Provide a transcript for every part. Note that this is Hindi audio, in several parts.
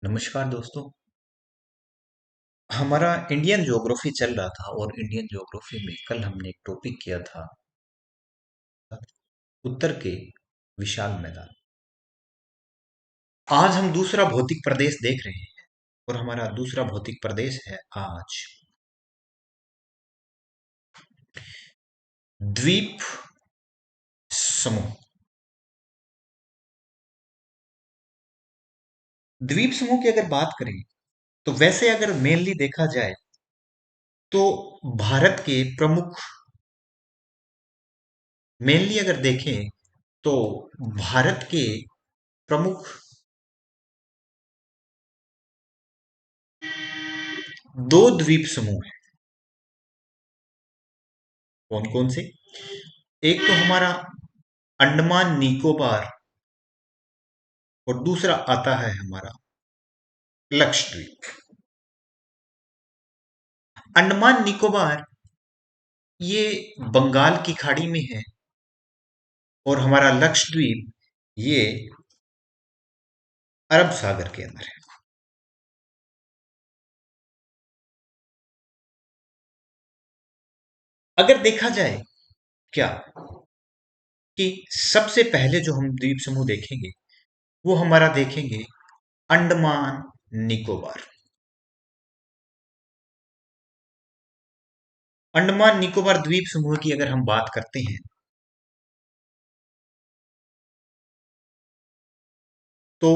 नमस्कार दोस्तों। हमारा इंडियन ज्योग्राफी चल रहा था और इंडियन ज्योग्राफी में कल हमने एक टॉपिक किया था उत्तर के विशाल मैदान। आज हम दूसरा भौतिक प्रदेश देख रहे हैं और हमारा दूसरा भौतिक प्रदेश है आज द्वीप समूह। द्वीप समूह की अगर बात करें तो वैसे अगर मेनली देखा जाए तो भारत के प्रमुख मेनली अगर देखें तो भारत के प्रमुख दो द्वीप समूह हैं। कौन कौन से? एक तो हमारा अंडमान निकोबार और दूसरा आता है हमारा लक्षद्वीप। अंडमान निकोबार ये बंगाल की खाड़ी में है और हमारा लक्षद्वीप ये अरब सागर के अंदर है। अगर देखा जाए क्या कि सबसे पहले जो हम द्वीप समूह देखेंगे वो हमारा देखेंगे अंडमान निकोबार। अंडमान निकोबार द्वीप समूह की अगर हम बात करते हैं तो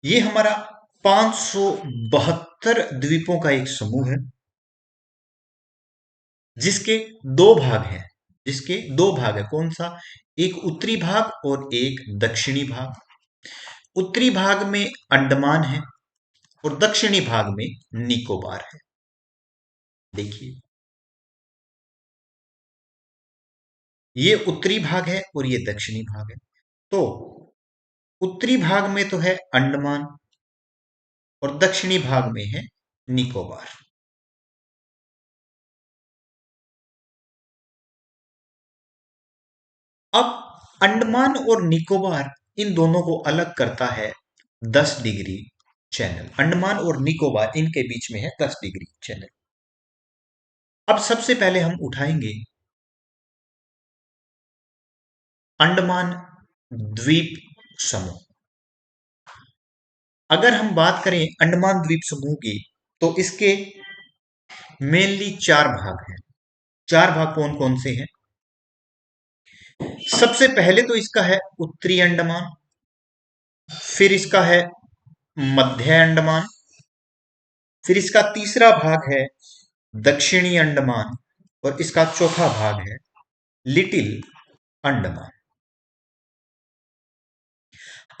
ये हमारा 572 द्वीपों का एक समूह है जिसके दो भाग हैं। जिसके दो भाग है। कौन सा? एक उत्तरी भाग और एक दक्षिणी भाग। उत्तरी भाग में अंडमान है और दक्षिणी भाग में निकोबार है। देखिए, ये उत्तरी भाग है और ये दक्षिणी भाग है। तो उत्तरी भाग में तो है अंडमान और दक्षिणी भाग में है निकोबार। अब अंडमान और निकोबार इन दोनों को अलग करता है 10 डिग्री चैनल। अंडमान और निकोबार इनके बीच में है 10 डिग्री चैनल। अब सबसे पहले हम उठाएंगे अंडमान द्वीप समूह। अगर हम बात करें अंडमान द्वीप समूह की तो इसके मेनली चार भाग हैं। चार भाग कौन कौन से हैं? सबसे पहले तो इसका है उत्तरी अंडमान, फिर इसका है मध्य अंडमान, फिर इसका तीसरा भाग है दक्षिणी अंडमान और इसका चौथा भाग है लिटिल अंडमान।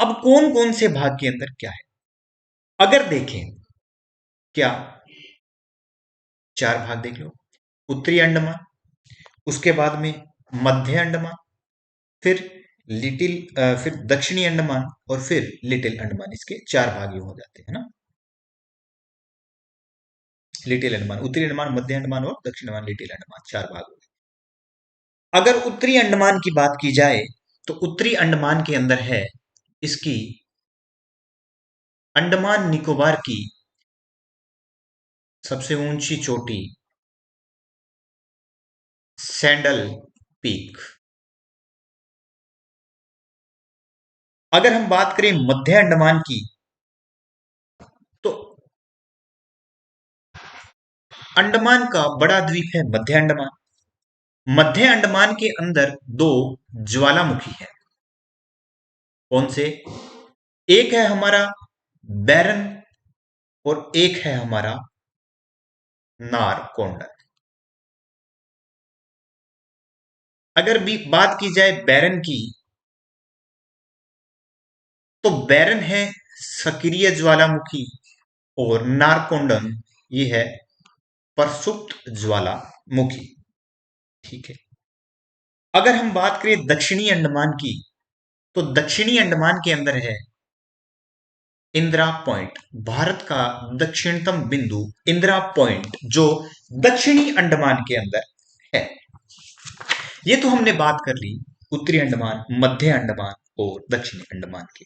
अब कौन कौन से भाग के अंदर क्या है अगर देखें, क्या चार भाग देख लो। उत्तरी अंडमान, उसके बाद में मध्य अंडमान, फिर फिर दक्षिणी अंडमान और फिर लिटिल अंडमान। इसके चार भाग ही हो जाते हैं ना। लिटिल अंडमान, उत्तरी अंडमान, मध्य अंडमान और दक्षिण अंडमान, लिटिल अंडमान, चार भाग हो गए। अगर उत्तरी अंडमान की बात की जाए तो उत्तरी अंडमान के अंदर है इसकी अंडमान निकोबार की सबसे ऊंची चोटी सैंडल पीक। अगर हम बात करें मध्य अंडमान की तो अंडमान का बड़ा द्वीप है मध्य अंडमान। मध्य अंडमान के अंदर दो ज्वालामुखी है। कौन से? एक है हमारा बैरन और एक है हमारा नारकोंडा। अगर भी बात की जाए बैरन की तो बैरन है सक्रिय ज्वालामुखी और नारकोंडम ये है प्रसुप्त ज्वालामुखी। ठीक है। अगर हम बात करें दक्षिणी अंडमान की तो दक्षिणी अंडमान के अंदर है इंदिरा पॉइंट। भारत का दक्षिणतम बिंदु इंदिरा पॉइंट जो दक्षिणी अंडमान के अंदर है। ये तो हमने बात कर ली उत्तरी अंडमान, मध्य अंडमान और दक्षिणी अंडमान के।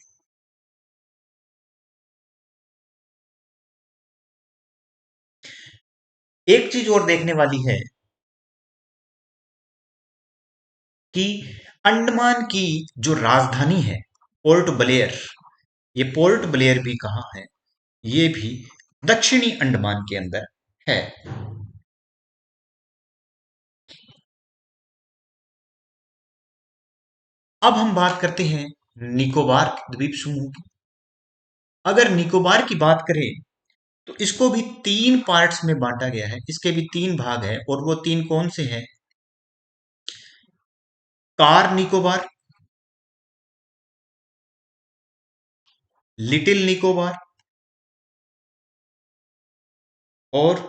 एक चीज और देखने वाली है कि अंडमान की जो राजधानी है पोर्ट ब्लेयर, ये पोर्ट ब्लेयर भी कहाँ है? ये भी दक्षिणी अंडमान के अंदर है। अब हम बात करते हैं निकोबार द्वीप समूह की। अगर निकोबार की बात करें तो इसको भी तीन पार्ट्स में बांटा गया है, इसके भी तीन भाग हैं, और वो तीन कौन से हैं? कार निकोबार, लिटिल निकोबार और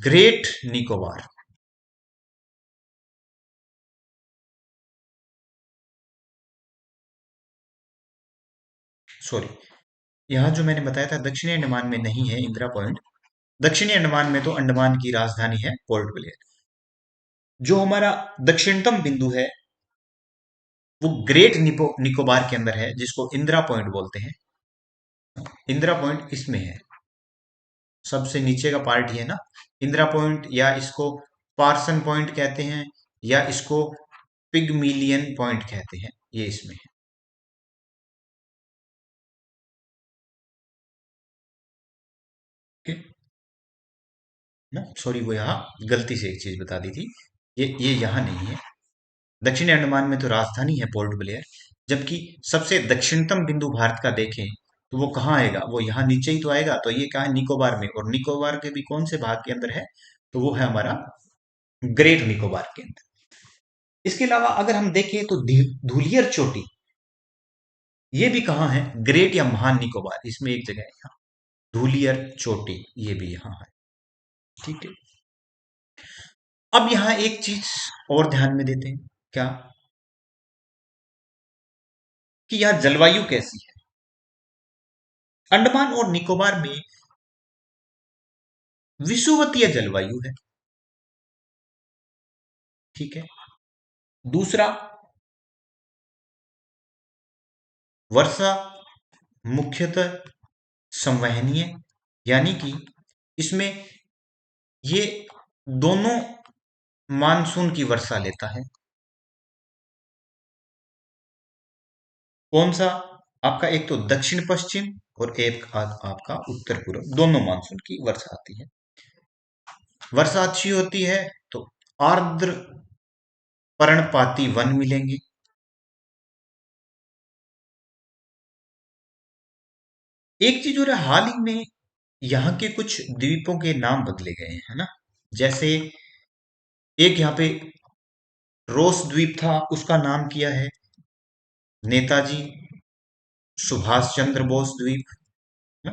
ग्रेट निकोबार। सॉरी, यहां जो मैंने बताया था दक्षिणी अंडमान में नहीं है इंदिरा पॉइंट। दक्षिणी अंडमान में तो अंडमान की राजधानी है पोर्ट ब्लेयर। जो हमारा दक्षिणतम बिंदु है वो ग्रेट निकोबार के अंदर है, जिसको इंदिरा पॉइंट बोलते हैं। इंदिरा पॉइंट इसमें है, सबसे नीचे का पार्ट ही है ना इंदिरा पॉइंट, या इसको पार्सन पॉइंट कहते हैं, या इसको पिगमिलियन पॉइंट कहते हैं, ये इसमें है। ना सॉरी, वो यहाँ गलती से एक चीज बता दी थी, ये यहाँ नहीं है। दक्षिणी अंडमान में तो राजधानी है पोर्ट ब्लेयर, जबकि सबसे दक्षिणतम बिंदु भारत का देखें तो वो कहाँ आएगा? वो यहाँ नीचे ही तो आएगा। तो ये कहाँ है? निकोबार में। और निकोबार के भी कौन से भाग के अंदर है? तो वो है हमारा ग्रेट निकोबार के अंदर। इसके अलावा अगर हम देखें तो धूलियर चोटी, ये भी कहाँ है? ग्रेट या महान निकोबार, इसमें एक जगह है यहाँ धूलियर चोटी, ये भी यहाँ है। ठीक है। अब यहाँ एक चीज और ध्यान में देते हैं, क्या? कि यहाँ जलवायु कैसी है? अंडमान और निकोबार में विषुवतीय जलवायु है। ठीक है। दूसरा, वर्षा मुख्यतः संवहनीय, यानी कि इसमें ये दोनों मानसून की वर्षा लेता है। कौन सा? आपका एक तो दक्षिण पश्चिम और एक आपका उत्तर पूर्व, दोनों मानसून की वर्षा आती है। वर्षा अच्छी होती है तो आर्द्र पर्णपाती वन मिलेंगे। एक चीज और है, हाल ही में यहाँ के कुछ द्वीपों के नाम बदले गए हैं, है ना? जैसे एक यहाँ पे रोस द्वीप था, उसका नाम किया है नेताजी सुभाष चंद्र बोस द्वीप, है ना?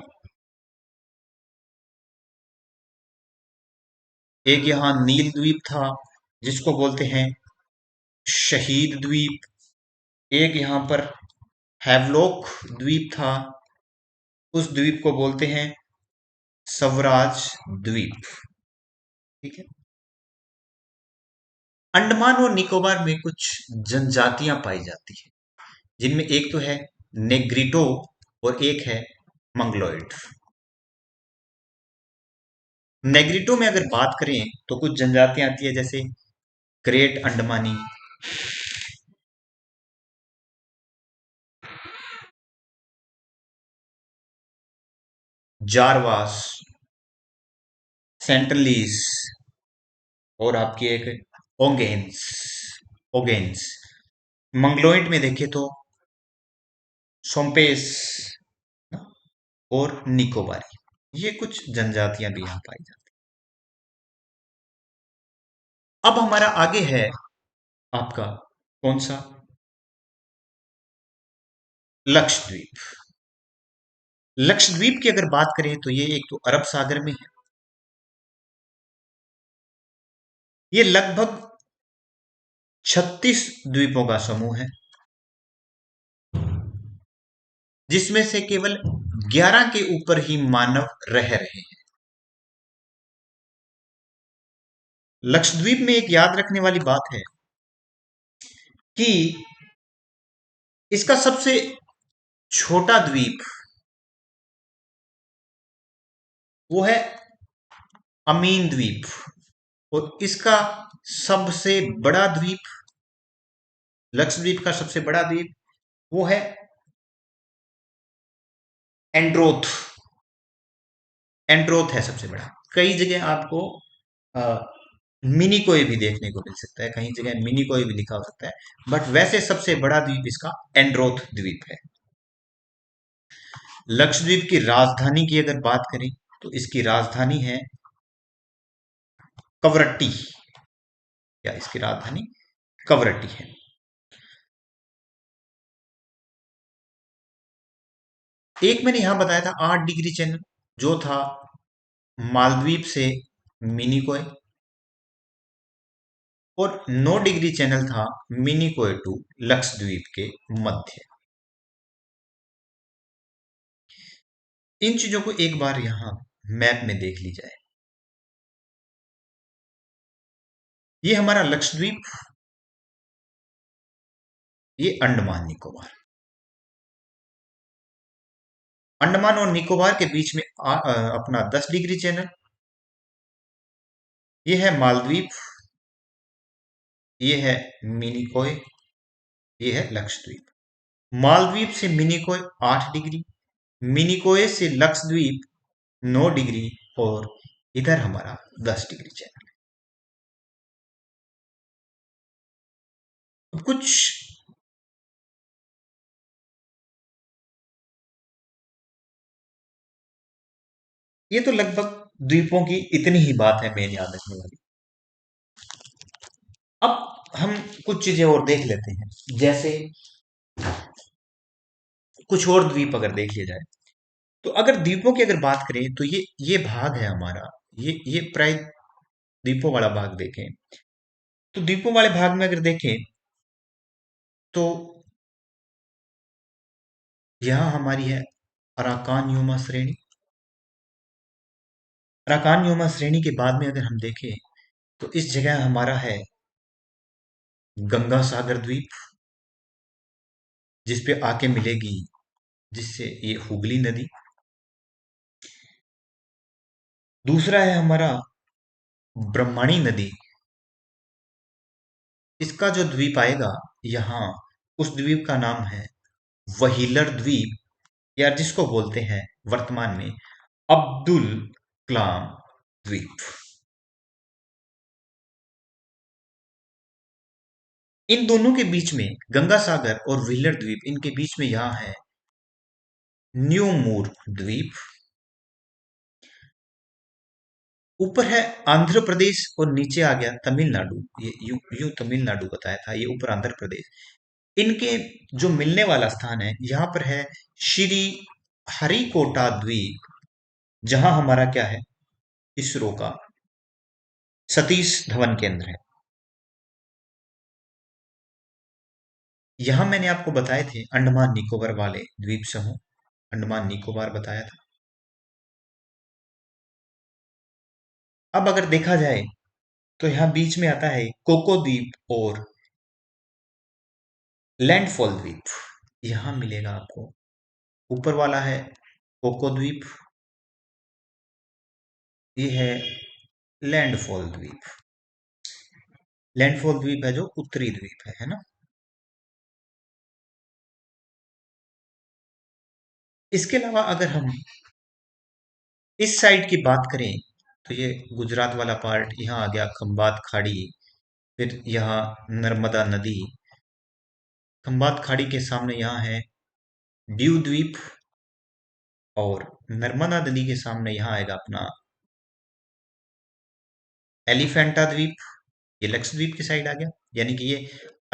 एक यहाँ नील द्वीप था जिसको बोलते हैं शहीद द्वीप। एक यहाँ पर हैवलॉक द्वीप था, उस द्वीप को बोलते हैं स्वराज द्वीप। ठीक है। अंडमान और निकोबार में कुछ जनजातियां पाई जाती है, जिनमें एक तो है नेग्रिटो और एक है मंगलोइड। नेग्रिटो में अगर बात करें तो कुछ जनजातियां आती है, जैसे ग्रेट अंडमानी, जारवास, सेंटलीस, और आपकी एक ओगेन्स। ओगेन्स मंगलोइड में देखें तो सोम्पेस और निकोबारी, ये कुछ जनजातियां भी यहाँ पाई जाती हैं। अब हमारा आगे है आपका कौन सा? लक्षद्वीप। लक्षद्वीप की अगर बात करें तो ये एक तो अरब सागर में है। ये लगभग 36 द्वीपों का समूह है, जिसमें से केवल 11 के ऊपर ही मानव रह रहे हैं। लक्षद्वीप में एक याद रखने वाली बात है कि इसका सबसे छोटा द्वीप वो है अमीन द्वीप, और इसका सबसे बड़ा द्वीप, लक्षद्वीप का सबसे बड़ा द्वीप वो है एंड्रोथ। एंड्रोथ है सबसे बड़ा। कई जगह आपको मिनी कोई भी देखने को मिल सकता है, कहीं जगह मिनी कोई भी लिखा हो सकता है, बट वैसे सबसे बड़ा द्वीप इसका एंड्रोथ द्वीप है। लक्षद्वीप की राजधानी की अगर बात करें तो इसकी राजधानी है कवरट्टी, या इसकी राजधानी कवरट्टी है। एक मैंने यहां बताया था 8 डिग्री चैनल, जो था मालदीव से मिनिकोय, और 9 डिग्री चैनल था मिनिकोय टू लक्षद्वीप के मध्य। इन चीजों को एक बार यहां मैप में देख ली जाए। ये हमारा लक्षद्वीप, ये अंडमान निकोबार। अंडमान और निकोबार के बीच में अपना 10 डिग्री चैनल, ये है मालदीव, ये है मिनिकोय, ये है लक्षद्वीप। मालदीव से मिनिकोय 8 डिग्री, मिनिकोय से लक्षद्वीप 9 डिग्री, और इधर हमारा 10 डिग्री चैनल है। कुछ ये तो लगभग द्वीपों की इतनी ही बात है मेन याद रखने वाली। अब हम कुछ चीजें और देख लेते हैं, जैसे कुछ और द्वीप अगर देख लिया जाए, तो अगर द्वीपों की अगर बात करें तो ये भाग है हमारा, ये प्राय द्वीपों वाला भाग देखें, तो द्वीपों वाले भाग में अगर देखें तो यहाँ हमारी है अराकान यूमा श्रेणी। अराकान यूमा श्रेणी के बाद में अगर हम देखें तो इस जगह हमारा है गंगा सागर द्वीप, जिस पे आके मिलेगी, जिससे ये हुगली नदी। दूसरा है हमारा ब्रह्मणी नदी, इसका जो द्वीप आएगा यहाँ, उस द्वीप का नाम है वहीलर द्वीप, या जिसको बोलते हैं वर्तमान में अब्दुल कलाम द्वीप। इन दोनों के बीच में, गंगा सागर और व्हीलर द्वीप, इनके बीच में यहां है न्यू मूर द्वीप। ऊपर है आंध्र प्रदेश और नीचे आ गया तमिलनाडु। ये यूं तमिलनाडु बताया था, ये ऊपर आंध्र प्रदेश। इनके जो मिलने वाला स्थान है, यहां पर है श्री हरिकोटा द्वीप, जहां हमारा क्या है, इसरो का सतीश धवन केंद्र है। यहां मैंने आपको बताए थे अंडमान निकोबार वाले द्वीप समूह, अंडमान निकोबार बताया था। अब अगर देखा जाए तो यहां बीच में आता है कोको द्वीप और लैंडफॉल द्वीप। यहां मिलेगा आपको, ऊपर वाला है कोको द्वीप, ये है लैंडफॉल द्वीप। लैंडफॉल द्वीप है जो उत्तरी द्वीप है ना। इसके अलावा अगर हम इस साइड की बात करें तो ये गुजरात वाला पार्ट, यहाँ आ गया खंबात खाड़ी, फिर यहाँ नर्मदा नदी, खंबात खाड़ी के सामने यहाँ है दीव द्वीप, और नर्मदा नदी के सामने यहाँ आएगा अपना एलिफेंटा द्वीप। ये लक्षद्वीप की साइड आ गया, यानी कि ये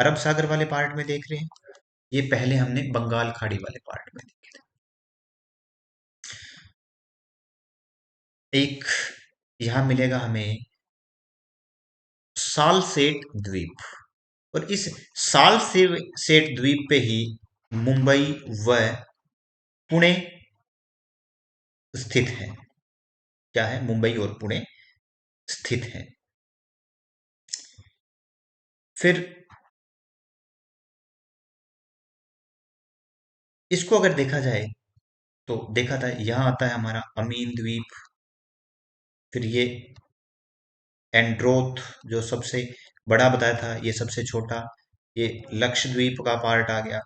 अरब सागर वाले पार्ट में देख रहे हैं। ये पहले हमने बंगाल खाड़ी वाले पार्ट में देखे थे। एक यहां मिलेगा हमें सालसेट द्वीप, और इस साल से सेट द्वीप पे ही मुंबई व पुणे स्थित है। क्या है, मुंबई और पुणे स्थित है। फिर इसको अगर देखा जाए तो देखा था यहाँ आता है हमारा अमीन द्वीप, फिर ये एंड्रोथ जो सबसे बड़ा बताया था, ये सबसे छोटा, ये लक्षद्वीप का पार्ट आ गया,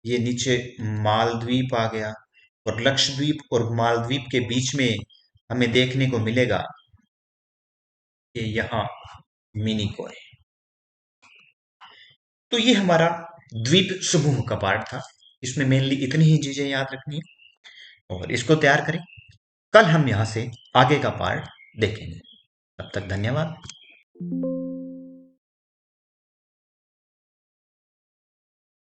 ये नीचे मालद्वीप आ गया, और लक्षद्वीप और मालद्वीप के बीच में हमें देखने को मिलेगा कि यहाँ मिनिकॉय। तो ये हमारा द्वीप समूह का पार्ट था। इसमें मेनली इतनी ही चीजें याद रखनी है और इसको तैयार करें। कल हम यहाँ से आगे का पार्ट देखेंगे। तब तक धन्यवाद।